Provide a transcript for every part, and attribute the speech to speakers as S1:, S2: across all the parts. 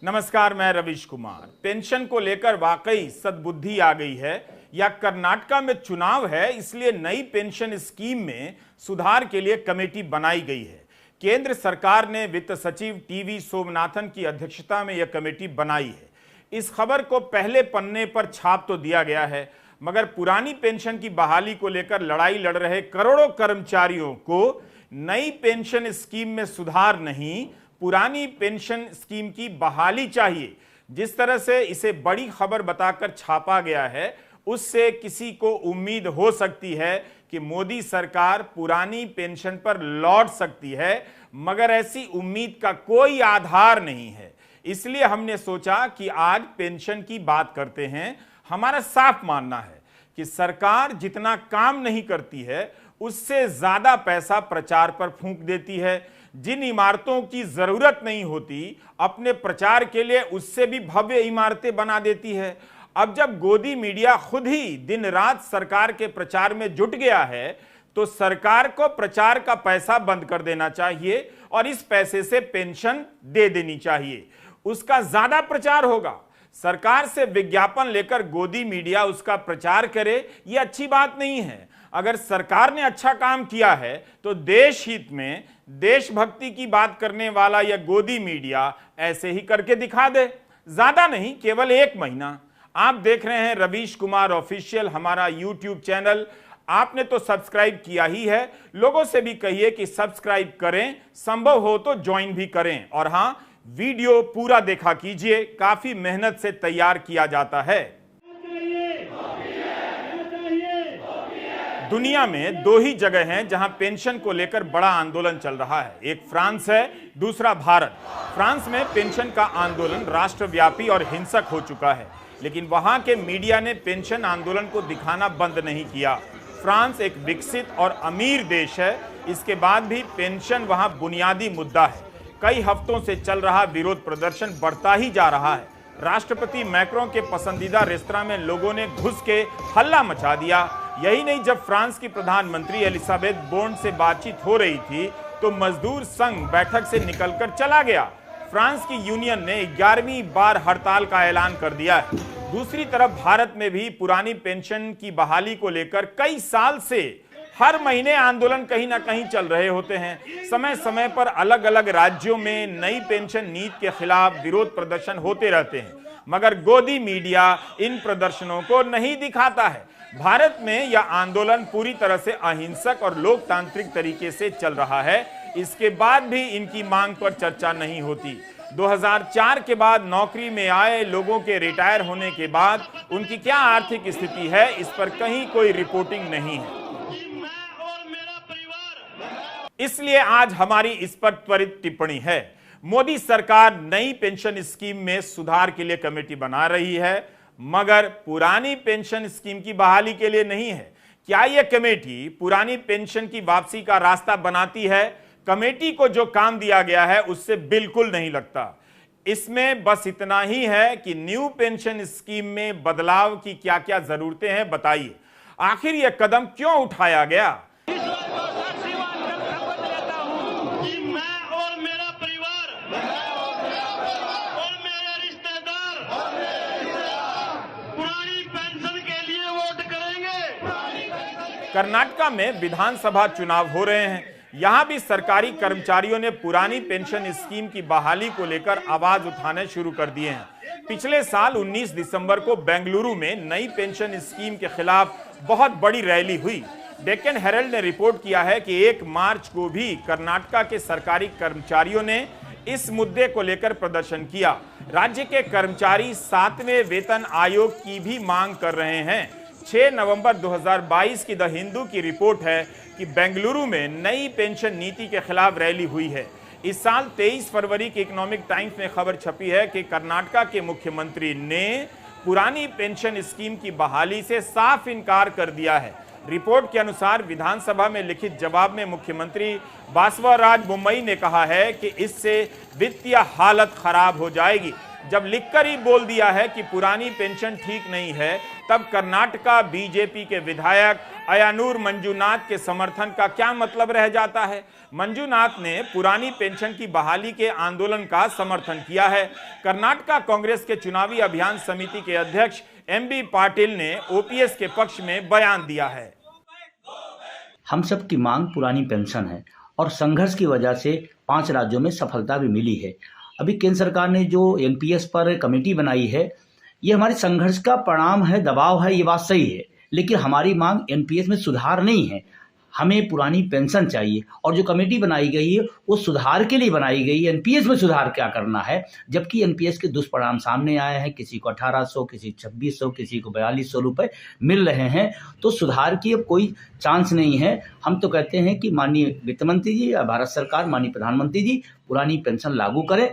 S1: नमस्कार, मैं रवीश कुमार। पेंशन को लेकर वाकई सद्बुद्धि आ गई है या कर्नाटका में चुनाव है इसलिए नई पेंशन स्कीम में सुधार के लिए कमेटी बनाई गई है। केंद्र सरकार ने वित्त सचिव टीवी सोमनाथन की अध्यक्षता में यह कमेटी बनाई है। इस खबर को पहले पन्ने पर छाप तो दिया गया है, मगर पुरानी पेंशन की बहाली को लेकर लड़ाई लड़ रहे करोड़ों कर्मचारियों को नई पेंशन स्कीम में सुधार नहीं, पुरानी पेंशन स्कीम की बहाली चाहिए। जिस तरह से इसे बड़ी खबर बताकर छापा गया है, उससे किसी को उम्मीद हो सकती है कि मोदी सरकार पुरानी पेंशन पर लौट सकती है, मगर ऐसी उम्मीद का कोई आधार नहीं है। इसलिए हमने सोचा कि आज पेंशन की बात करते हैं। हमारा साफ मानना है कि सरकार जितना काम नहीं करती है, उससे ज्यादा पैसा प्रचार पर फूंक देती है। जिन इमारतों की जरूरत नहीं होती, अपने प्रचार के लिए उससे भी भव्य इमारतें बना देती है। अब जब गोदी मीडिया खुद ही दिन रात सरकार के प्रचार में जुट गया है, तो सरकार को प्रचार का पैसा बंद कर देना चाहिए और इस पैसे से पेंशन दे देनी चाहिए। उसका ज्यादा प्रचार होगा। सरकार से विज्ञापन लेकर गोदी मीडिया उसका प्रचार करे, यह अच्छी बात नहीं है। अगर सरकार ने अच्छा काम किया है तो देश हित में देशभक्ति की बात करने वाला यह गोदी मीडिया ऐसे ही करके दिखा दे। ज्यादा नहीं, केवल 1 महीना। आप देख रहे हैं रवीश कुमार ऑफिशियल, हमारा यूट्यूब चैनल। आपने तो सब्सक्राइब किया ही है, लोगों से भी कहिए कि सब्सक्राइब करें, संभव हो तो ज्वाइन भी करें। और हां, वीडियो पूरा देखा कीजिए, काफी मेहनत से तैयार किया जाता है। दुनिया में 2 ही जगह हैं जहां पेंशन को लेकर बड़ा आंदोलन चल रहा है। एक फ्रांस है, दूसरा भारत। फ्रांस में पेंशन का आंदोलन राष्ट्रव्यापी और हिंसक हो चुका है, लेकिन वहां के मीडिया ने पेंशन आंदोलन को दिखाना बंद नहीं किया। फ्रांस एक विकसित और अमीर देश है, इसके बाद भी पेंशन वहां बुनियादी मुद्दा है। कई हफ्तों से चल रहा विरोध प्रदर्शन बढ़ता ही जा रहा है। राष्ट्रपति मैक्रों के पसंदीदा रेस्तरां में लोगों ने घुस के हल्ला मचा दिया। यही नहीं, जब फ्रांस की प्रधानमंत्री एलिजाबेथ बोर्न से बातचीत हो रही थी तो मजदूर संघ बैठक से निकलकर चला गया। फ्रांस की यूनियन ने 11वीं बार हड़ताल का ऐलान कर दिया है। दूसरी तरफ भारत में भी पुरानी पेंशन की बहाली को लेकर कई साल से हर महीने आंदोलन कहीं ना कहीं चल रहे होते हैं। समय समय पर अलग अलग राज्यों में नई पेंशन नीति के खिलाफ विरोध प्रदर्शन होते रहते हैं, मगर गोदी मीडिया इन प्रदर्शनों को नहीं दिखाता है। भारत में यह आंदोलन पूरी तरह से अहिंसक और लोकतांत्रिक तरीके से चल रहा है। इसके बाद भी इनकी मांग पर चर्चा नहीं होती। 2004 के बाद नौकरी में आए लोगों के रिटायर होने के बाद उनकी क्या आर्थिक स्थिति है, इस पर कहीं कोई रिपोर्टिंग नहीं है। इसलिए आज हमारी इस पर त्वरित टिप्पणी है। मोदी सरकार नई पेंशन स्कीम में सुधार के लिए कमेटी बना रही है, मगर पुरानी पेंशन स्कीम की बहाली के लिए नहीं है। क्या यह कमेटी पुरानी पेंशन की वापसी का रास्ता बनाती है? कमेटी को जो काम दिया गया है उससे बिल्कुल नहीं लगता। इसमें बस इतना ही है कि न्यू पेंशन स्कीम में बदलाव की क्या क्या जरूरतें हैं, बताइए। आखिर यह कदम क्यों उठाया गया? कर्नाटका में विधानसभा चुनाव हो रहे हैं। यहां भी सरकारी कर्मचारियों ने पुरानी पेंशन स्कीम की बहाली को लेकर आवाज उठाने शुरू कर दिए हैं। पिछले साल 19 दिसंबर को बेंगलुरु में नई पेंशन स्कीम के खिलाफ बहुत बड़ी रैली हुई। डेक्कन हेरल्ड ने रिपोर्ट किया है कि 1 मार्च को भी कर्नाटका के सरकारी कर्मचारियों ने इस मुद्दे को लेकर प्रदर्शन किया। राज्य के कर्मचारी 7वें वेतन आयोग की भी मांग कर रहे हैं। 6 नवंबर 2022 की द हिंदू की रिपोर्ट है कि बेंगलुरु में नई पेंशन नीति के खिलाफ रैली हुई है। इस साल 23 फरवरी की इकोनॉमिक टाइम्स में खबर छपी है कि कर्नाटका के मुख्यमंत्री ने पुरानी पेंशन स्कीम की बहाली से साफ इनकार कर दिया है। रिपोर्ट के अनुसार विधानसभा में लिखित जवाब में मुख्यमंत्री बासवराज बोम्मई ने कहा है कि इससे वित्तीय हालत खराब हो जाएगी। जब लिखकर ही बोल दिया है कि पुरानी पेंशन ठीक नहीं है, तब कर्नाटका बीजेपी के विधायक अयानूर मंजूनाथ के समर्थन का क्या मतलब रह जाता है? मंजूनाथ ने पुरानी पेंशन की बहाली के आंदोलन का समर्थन किया है। कर्नाटका कांग्रेस के चुनावी अभियान समिति के अध्यक्ष एमबी पाटिल ने ओपीएस के पक्ष में बयान दिया है।
S2: हम सब की मांग पुरानी पेंशन है और संघर्ष की वजह से 5 राज्यों में सफलता भी मिली है। अभी केंद्र सरकार ने जो एनपीएस पर कमेटी बनाई है, ये हमारे संघर्ष का परिणाम है, दबाव है, ये बात सही है। लेकिन हमारी मांग एनपीएस में सुधार नहीं है, हमें पुरानी पेंशन चाहिए। और जो कमेटी बनाई गई है वो सुधार के लिए बनाई गई है, एनपीएस में सुधार क्या करना है। जबकि एनपीएस के दुष्परिणाम सामने आए हैं, किसी को 1800, किसी 2600, किसी को 4200 रुपए मिल रहे हैं। तो सुधार की अब कोई चांस नहीं है। हम तो कहते हैं कि माननीय वित्त मंत्री जी या भारत सरकार, माननीय प्रधानमंत्री जी पुरानी पेंशन लागू करें।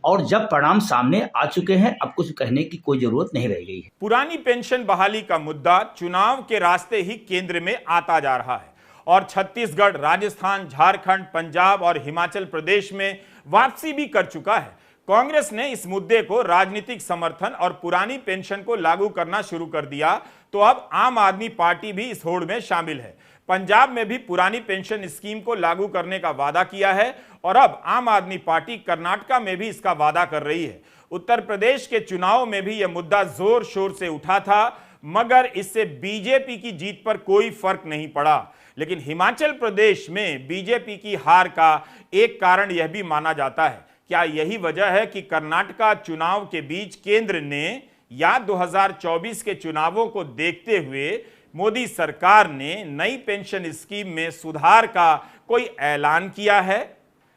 S2: और जब परिणाम सामने आ चुके हैं, अब कुछ कहने की कोई जरूरत नहीं रह गई है।
S1: पुरानी पेंशन बहाली का मुद्दा चुनाव के रास्ते ही केंद्र में आता जा रहा है और छत्तीसगढ़, राजस्थान, झारखंड, पंजाब और हिमाचल प्रदेश में वापसी भी कर चुका है। कांग्रेस ने इस मुद्दे को राजनीतिक समर्थन और पुरानी पेंशन को लागू करना शुरू कर दिया, तो अब आम आदमी पार्टी भी इस होड़ में शामिल है। पंजाब में भी पुरानी पेंशन स्कीम को लागू करने का वादा किया है और अब आम आदमी पार्टी कर्नाटका में भी इसका वादा कर रही है। उत्तर प्रदेश के चुनाव में भी यह मुद्दा जोर शोर से उठा था, मगर इससे बीजेपी की जीत पर कोई फर्क नहीं पड़ा। लेकिन हिमाचल प्रदेश में बीजेपी की हार का एक कारण यह भी माना जाता है। क्या यही वजह है कि कर्नाटका चुनाव के बीच केंद्र ने या 2024 के चुनावों को देखते हुए मोदी सरकार ने नई पेंशन स्कीम में सुधार का कोई ऐलान किया है?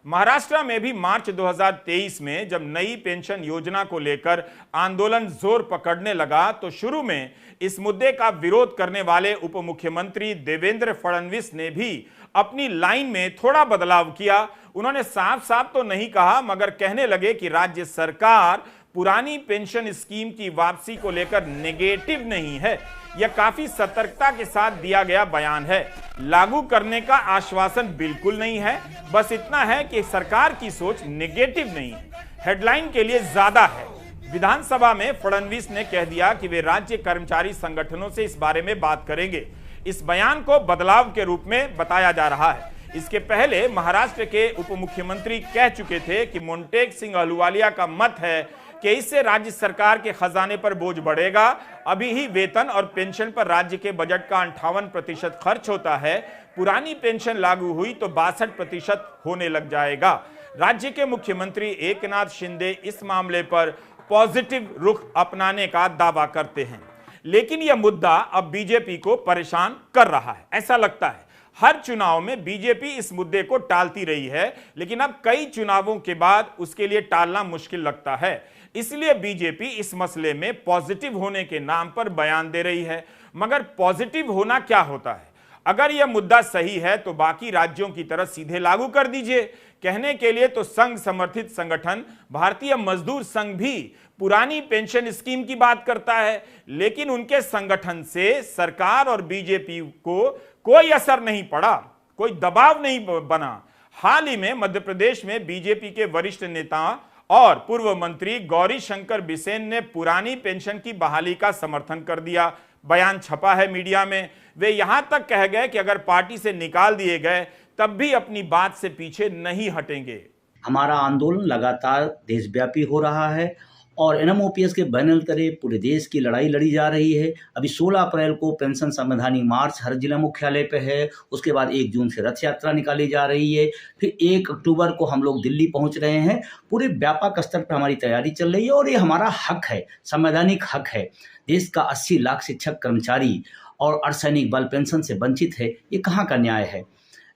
S1: महाराष्ट्र में भी मार्च 2023 में जब नई पेंशन योजना को लेकर आंदोलन जोर पकड़ने लगा, तो शुरू में इस मुद्दे का विरोध करने वाले उप मुख्यमंत्री देवेंद्र फडणवीस ने भी अपनी लाइन में थोड़ा बदलाव किया। उन्होंने साफ साफ तो नहीं कहा, मगर कहने लगे कि राज्य सरकार पुरानी पेंशन स्कीम की वापसी को लेकर नेगेटिव नहीं है। यह काफी सतर्कता के साथ दिया गया बयान है। लागू करने का आश्वासन बिल्कुल नहीं है, बस इतना है कि सरकार की सोच नेगेटिव नहीं है, हेडलाइन के लिए ज्यादा है। विधानसभा में फडणवीस ने कह दिया कि वे राज्य कर्मचारी संगठनों से इस बारे में बात करेंगे। इस बयान को बदलाव के रूप में बताया जा रहा है। इसके पहले महाराष्ट्र के उप मुख्यमंत्री कह चुके थे कि मोंटेक सिंह अहलूवालिया का मत है कि इससे राज्य सरकार के खजाने पर बोझ बढ़ेगा। अभी ही वेतन और पेंशन पर राज्य के बजट का 58% खर्च होता है। पुरानी पेंशन लागू हुई तो 62% होने लग जाएगा। राज्य के मुख्यमंत्री एकनाथ शिंदे इस मामले पर पॉजिटिव रुख अपनाने का दावा करते हैं, लेकिन यह मुद्दा अब बीजेपी को परेशान कर रहा है। ऐसा लगता है हर चुनाव में बीजेपी इस मुद्दे को टालती रही है, लेकिन अब कई चुनावों के बाद उसके लिए टालना मुश्किल लगता है। इसलिए बीजेपी इस मसले में पॉजिटिव होने के नाम पर बयान दे रही है। मगर पॉजिटिव होना क्या होता है? अगर यह मुद्दा सही है तो बाकी राज्यों की तरह सीधे लागू कर दीजिए। कहने के लिए तो संघ समर्थित संगठन भारतीय मजदूर संघ भी पुरानी पेंशन स्कीम की बात करता है, लेकिन उनके संगठन से सरकार और बीजेपी को कोई असर नहीं पड़ा, कोई दबाव नहीं बना। हाल ही में मध्य प्रदेश में बीजेपी के वरिष्ठ नेता और पूर्व मंत्री गौरी शंकर बिसेन ने पुरानी पेंशन की बहाली का समर्थन कर दिया। बयान छपा है मीडिया में। वे यहां तक कह गए कि अगर पार्टी से निकाल दिए गए तब भी अपनी बात से पीछे नहीं हटेंगे।
S2: हमारा आंदोलन लगातार देशव्यापी हो रहा है और एनएमओपीएस के बैनर तले पूरे देश की लड़ाई लड़ी जा रही है। अभी 16 अप्रैल को पेंशन संवैधानिक मार्च हर जिला मुख्यालय पे है। उसके बाद 1 जून से रथ यात्रा निकाली जा रही है। फिर 1 अक्टूबर को हम लोग दिल्ली पहुंच रहे हैं। पूरे व्यापक स्तर पर हमारी तैयारी चल रही है और ये हमारा हक है, संवैधानिक हक है। देश का 80 लाख शिक्षक कर्मचारी और अर्धसैनिक बल पेंशन से वंचित है। ये कहाँ का न्याय है?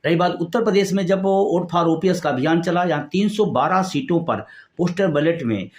S2: रही बात उत्तर प्रदेश में, जब वोट फॉर ओपीएस का अभियान चला, यहाँ 312 सीटों पर पोस्टर बैलेट में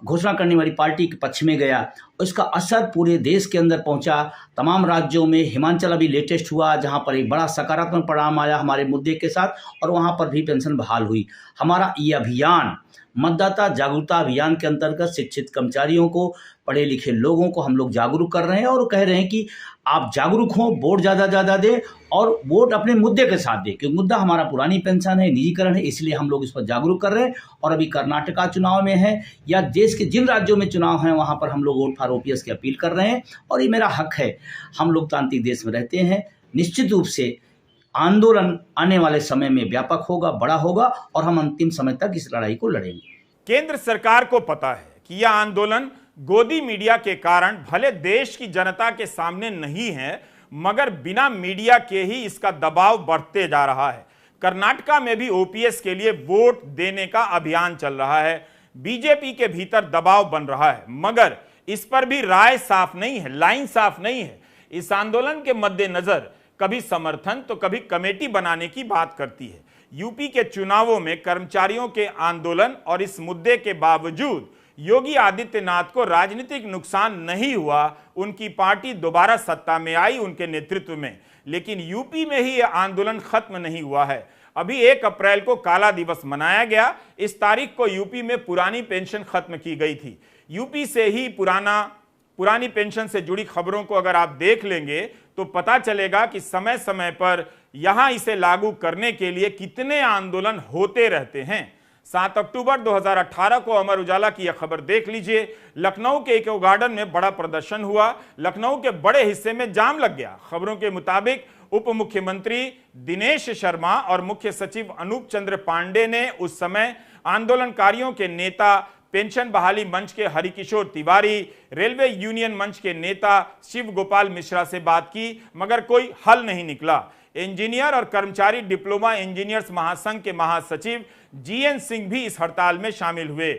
S2: घोषणा करने वाली पार्टी के पक्ष में गया। उसका असर पूरे देश के अंदर पहुंचा, तमाम राज्यों में। हिमाचल अभी लेटेस्ट हुआ, जहां पर एक बड़ा सकारात्मक परिणाम आया हमारे मुद्दे के साथ, और वहां पर भी पेंशन बहाल हुई। हमारा ये अभियान मतदाता जागरूकता अभियान के अंतर्गत शिक्षित कर्मचारियों को, पढ़े लिखे लोगों को हम लोग जागरूक कर रहे हैं और कह रहे हैं कि आप जागरूक हों, वोट ज़्यादा दें और वोट अपने मुद्दे के साथ दें, क्योंकि मुद्दा हमारा पुरानी पेंशन है, निजीकरण है, इसलिए हम लोग इस पर जागरूक कर रहे हैं। और अभी कर्नाटका चुनाव में है या देश के जिन राज्यों में चुनाव हैं वहाँ पर हम लोग वोट फॉर ओपीएस की अपील कर रहे हैं और ये मेरा हक है। हम लोकतांत्रिक देश में रहते हैं। निश्चित रूप से आंदोलन आने वाले समय में व्यापक होगा, बड़ा होगा और हम अंतिम समय तक इस लड़ाई को लड़ेंगे।
S1: केंद्र सरकार को पता है कि यह आंदोलन गोदी मीडिया के कारण भले देश की जनता के सामने नहीं है, मगर बिना मीडिया के ही इसका दबाव बढ़ते जा रहा है। कर्नाटका में भी ओपीएस के लिए वोट देने का अभियान चल रहा है। बीजेपी के भीतर दबाव बन रहा है, मगर इस पर भी राय साफ नहीं है, लाइन साफ नहीं है। इस आंदोलन के मद्देनजर कभी समर्थन तो कभी कमेटी बनाने की बात करती है। यूपी के चुनावों में कर्मचारियों के आंदोलन और इस मुद्दे के बावजूद योगी आदित्यनाथ को राजनीतिक नुकसान नहीं हुआ। उनकी पार्टी दोबारा सत्ता में आई उनके नेतृत्व में, लेकिन यूपी में ही यह आंदोलन खत्म नहीं हुआ है। अभी 1 अप्रैल को काला दिवस मनाया गया। इस तारीख को यूपी में पुरानी पेंशन खत्म की गई थी। यूपी से ही पुरानी पेंशन से जुड़ी खबरों को अगर आप देख लेंगे तो पता चलेगा कि समय समय पर यहां इसे लागू करने के लिए कितने आंदोलन होते रहते हैं। 7 अक्टूबर 2018 को अमर उजाला की यह खबर देख लीजिए। लखनऊ के इको गार्डन में बड़ा प्रदर्शन हुआ। लखनऊ के बड़े हिस्से में जाम लग गया। खबरों के मुताबिक उप मुख्यमंत्री दिनेश शर्मा और मुख्य सचिव अनूप चंद्र पांडे ने उस समय आंदोलनकारियों के नेता, पेंशन बहाली मंच के हरिकिशोर तिवारी, रेलवे यूनियन मंच के नेता शिव गोपाल मिश्रा से बात की, मगर कोई हल नहीं निकला। इंजीनियर और कर्मचारी डिप्लोमा इंजीनियर्स महासंघ के महासचिव जीएन सिंह भी इस हड़ताल में शामिल हुए।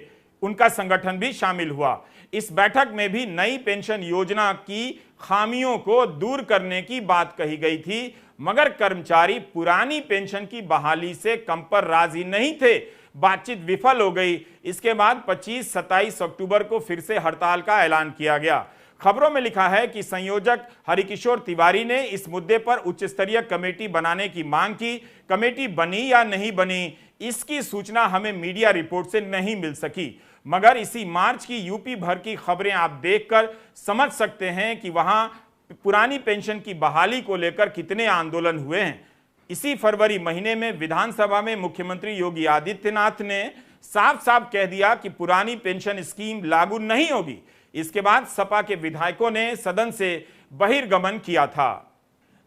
S1: उनका संगठन भी शामिल हुआ। इस बैठक में भी नई पेंशन योजना की खामियों को दूर करने की बात कही गई थी, मगर कर्मचारी पुरानी पेंशन की बहाली से कम पर राजी नहीं थे। बातचीत विफल हो गई। इसके बाद 25-27 अक्टूबर को फिर से हड़ताल का ऐलान किया गया। खबरों में लिखा है कि संयोजक हरिकिशोर तिवारी ने इस मुद्दे पर उच्च स्तरीय कमेटी बनाने की मांग की। कमेटी बनी या नहीं बनी, इसकी सूचना हमें मीडिया रिपोर्ट से नहीं मिल सकी, मगर इसी मार्च की यूपी भर की खबरें आप देखकर समझ सकते हैं कि वहां पुरानी पेंशन की बहाली को लेकर कितने आंदोलन हुए हैं। इसी फरवरी महीने में विधानसभा में मुख्यमंत्री योगी आदित्यनाथ ने साफ साफ कह दिया कि पुरानी पेंशन स्कीम लागू नहीं होगी। इसके बाद सपा के विधायकों ने सदन से बहिर्गमन किया था।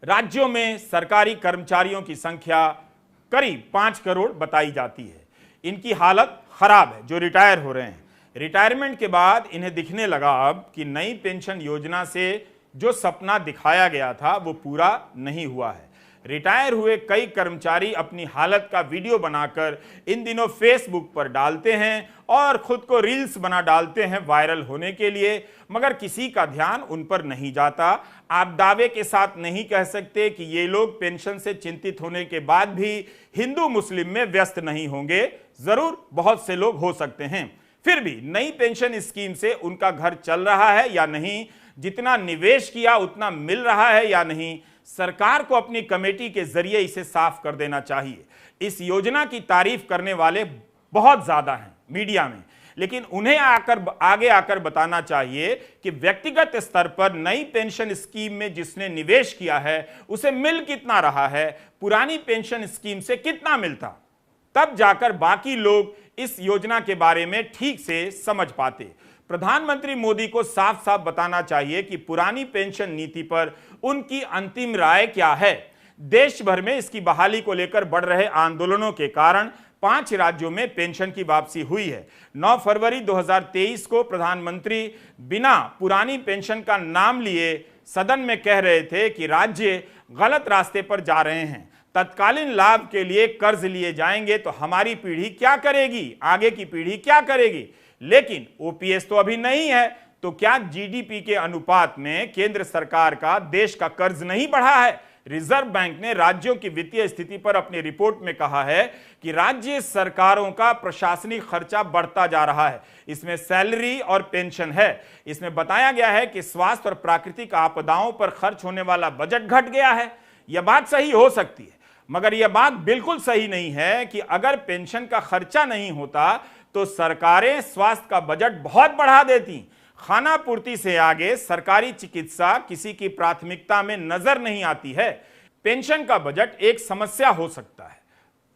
S1: राज्यों में सरकारी कर्मचारियों की संख्या करीब 5 करोड़ बताई जाती है। इनकी हालत खराब है जो रिटायर हो रहे हैं। रिटायरमेंट के बाद इन्हें दिखने लगा अब कि नई पेंशन योजना से जो सपना दिखाया गया था वो पूरा नहीं हुआ है। रिटायर हुए कई कर्मचारी अपनी हालत का वीडियो बनाकर इन दिनों फेसबुक पर डालते हैं और खुद को रील्स बना डालते हैं वायरल होने के लिए, मगर किसी का ध्यान उन पर नहीं जाता। आप दावे के साथ नहीं कह सकते कि ये लोग पेंशन से चिंतित होने के बाद भी हिंदू मुस्लिम में व्यस्त नहीं होंगे। जरूर बहुत से लोग हो सकते हैं। फिर भी नई पेंशन स्कीम से उनका घर चल रहा है या नहीं, जितना निवेश किया उतना मिल रहा है या नहीं, सरकार को अपनी कमेटी के जरिए इसे साफ कर देना चाहिए। इस योजना की तारीफ करने वाले बहुत ज्यादा हैं मीडिया में, लेकिन उन्हें आगे आकर बताना चाहिए कि व्यक्तिगत स्तर पर नई पेंशन स्कीम में जिसने निवेश किया है उसे मिल कितना रहा है, पुरानी पेंशन स्कीम से कितना मिलता, तब जाकर बाकी लोग इस योजना के बारे में ठीक से समझ पाते। प्रधानमंत्री मोदी को साफ साफ बताना चाहिए कि पुरानी पेंशन नीति पर उनकी अंतिम राय क्या है। देश भर में इसकी बहाली को लेकर बढ़ रहे आंदोलनों के कारण 5 राज्यों में पेंशन की वापसी हुई है। 9 फरवरी 2023 को प्रधानमंत्री बिना पुरानी पेंशन का नाम लिए सदन में कह रहे थे कि राज्य गलत रास्ते पर जा रहे हैं, तत्कालीन लाभ के लिए कर्ज लिए जाएंगे तो हमारी पीढ़ी क्या करेगी, आगे की पीढ़ी क्या करेगी। लेकिन ओपीएस तो अभी नहीं है, तो क्या जीडीपी के अनुपात में केंद्र सरकार का देश का कर्ज नहीं बढ़ा है। रिजर्व बैंक ने राज्यों की वित्तीय स्थिति पर अपनी रिपोर्ट में कहा है कि राज्य सरकारों का प्रशासनिक खर्चा बढ़ता जा रहा है। इसमें सैलरी और पेंशन है। इसमें बताया गया है कि स्वास्थ्य और प्राकृतिक आपदाओं पर खर्च होने वाला बजट घट गया है। यह बात सही हो सकती है, मगर यह बात बिल्कुल सही नहीं है कि अगर पेंशन का खर्चा नहीं होता तो सरकारें स्वास्थ्य का बजट बहुत बढ़ा देती। खाना पूर्ति से आगे सरकारी चिकित्सा किसी की प्राथमिकता में नजर नहीं आती है। पेंशन का बजट एक समस्या हो सकता है,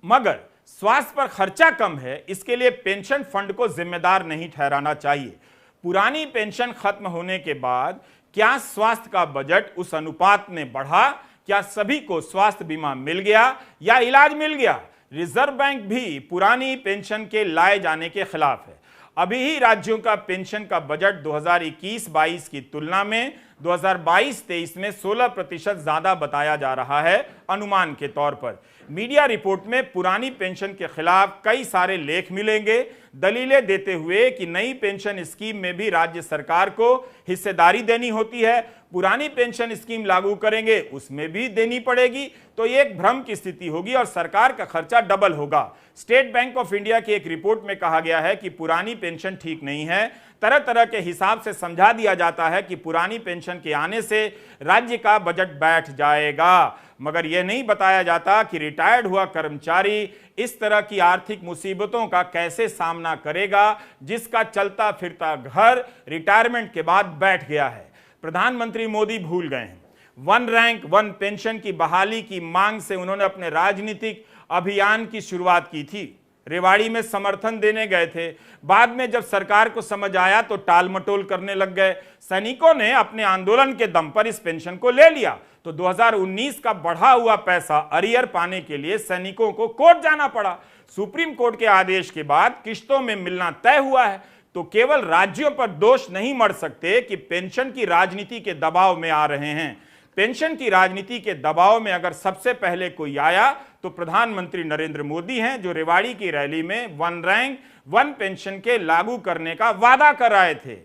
S1: मगर स्वास्थ्य पर खर्चा कम है, इसके लिए पेंशन फंड को जिम्मेदार नहीं ठहराना चाहिए। पुरानी पेंशन खत्म होने के बाद क्या स्वास्थ्य का बजट उस अनुपात में बढ़ा? क्या सभी को स्वास्थ्य बीमा मिल गया या इलाज मिल गया? रिजर्व बैंक भी पुरानी पेंशन के लाए जाने के खिलाफ है। अभी ही राज्यों का पेंशन का बजट 2021-22 की तुलना में 2022-23 में 16% ज्यादा बताया जा रहा है। अनुमान के तौर पर मीडिया रिपोर्ट में पुरानी पेंशन के खिलाफ कई सारे लेख मिलेंगे, दलीलें देते हुए कि नई पेंशन स्कीम में भी राज्य सरकार को हिस्सेदारी देनी होती है। पुरानी पेंशन स्कीम लागू करेंगे, उसमें भी देनी पड़ेगी, तो ये एक भ्रम की स्थिति होगी और सरकार का खर्चा डबल होगा। स्टेट बैंक ऑफ इंडिया की एक रिपोर्ट में कहा गया है कि पुरानी पेंशन ठीक नहीं है। तरह तरह के हिसाब से समझा दिया जाता है कि पुरानी पेंशन के आने से राज्य का बजट बैठ जाएगा, मगर यह नहीं बताया जाता कि रिटायर्ड हुआ कर्मचारी इस तरह की आर्थिक मुसीबतों का कैसे सामना करेगा जिसका चलता फिरता घर रिटायरमेंट के बाद बैठ गया है। प्रधानमंत्री मोदी भूल गए हैं। वन रैंक वन पेंशन की बहाली की मांग से उन्होंने अपने राजनीतिक अभियान की शुरुआत की थी। रेवाड़ी में समर्थन देने गए थे, बाद में जब सरकार को समझ आया तो टाल मटोल करने लग गए। सैनिकों ने अपने आंदोलन के दम पर इस पेंशन को ले लिया, तो 2019 का बढ़ा हुआ पैसा अरियर पाने के लिए सैनिकों को कोर्ट जाना पड़ा। सुप्रीम कोर्ट के आदेश के बाद किश्तों में मिलना तय हुआ है, तो केवल राज्यों पर दोष नहीं मढ़ सकते कि पेंशन की राजनीति के दबाव में आ रहे हैं। पेंशन की राजनीति के दबाव में अगर सबसे पहले कोई आया तो प्रधानमंत्री नरेंद्र मोदी हैं, जो रेवाड़ी की रैली में वन रैंक वन पेंशन के लागू करने का वादा कर आए थे।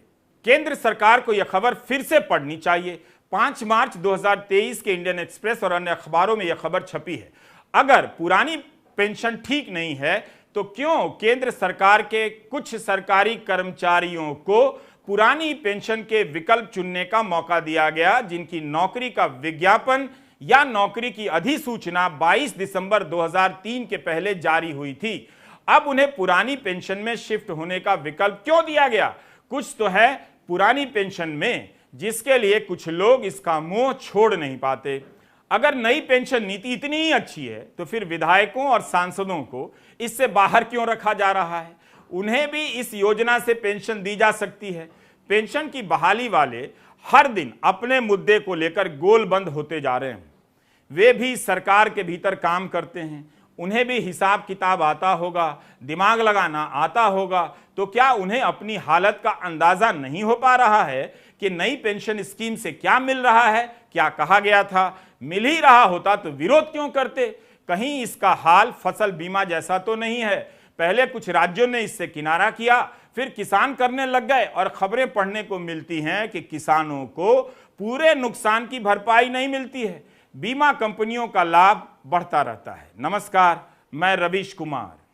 S1: केंद्र सरकार को यह खबर फिर से पढ़नी चाहिए। 5 मार्च 2023 के इंडियन एक्सप्रेस और अन्य अखबारों में यह खबर छपी है। अगर पुरानी पेंशन ठीक नहीं है तो क्यों केंद्र सरकार के कुछ सरकारी कर्मचारियों को पुरानी पेंशन के विकल्प चुनने का मौका दिया गया, जिनकी नौकरी का विज्ञापन या नौकरी की अधिसूचना 22 दिसंबर 2003 के पहले जारी हुई थी। अब उन्हें पुरानी पेंशन में शिफ्ट होने का विकल्प क्यों दिया गया? कुछ तो है पुरानी पेंशन में जिसके लिए कुछ लोग इसका मोह छोड़ नहीं पाते। अगर नई पेंशन नीति इतनी ही अच्छी है तो फिर विधायकों और सांसदों को इससे बाहर क्यों रखा जा रहा है? उन्हें भी इस योजना से पेंशन दी जा सकती है। पेंशन की बहाली वाले हर दिन अपने मुद्दे को लेकर गोलबंद होते जा रहे हैं। वे भी सरकार के भीतर काम करते हैं, उन्हें भी हिसाब किताब आता होगा, दिमाग लगाना आता होगा, तो क्या उन्हें अपनी हालत का अंदाजा नहीं हो पा रहा है कि नई पेंशन स्कीम से क्या मिल रहा है? क्या कहा गया था? मिल ही रहा होता तो विरोध क्यों करते? कहीं इसका हाल फसल बीमा जैसा तो नहीं है? पहले कुछ राज्यों ने इससे किनारा किया, फिर किसान करने लग गए और खबरें पढ़ने को मिलती हैं कि किसानों को पूरे नुकसान की भरपाई नहीं मिलती है। बीमा कंपनियों का लाभ बढ़ता रहता है। नमस्कार, मैं रवीश कुमार।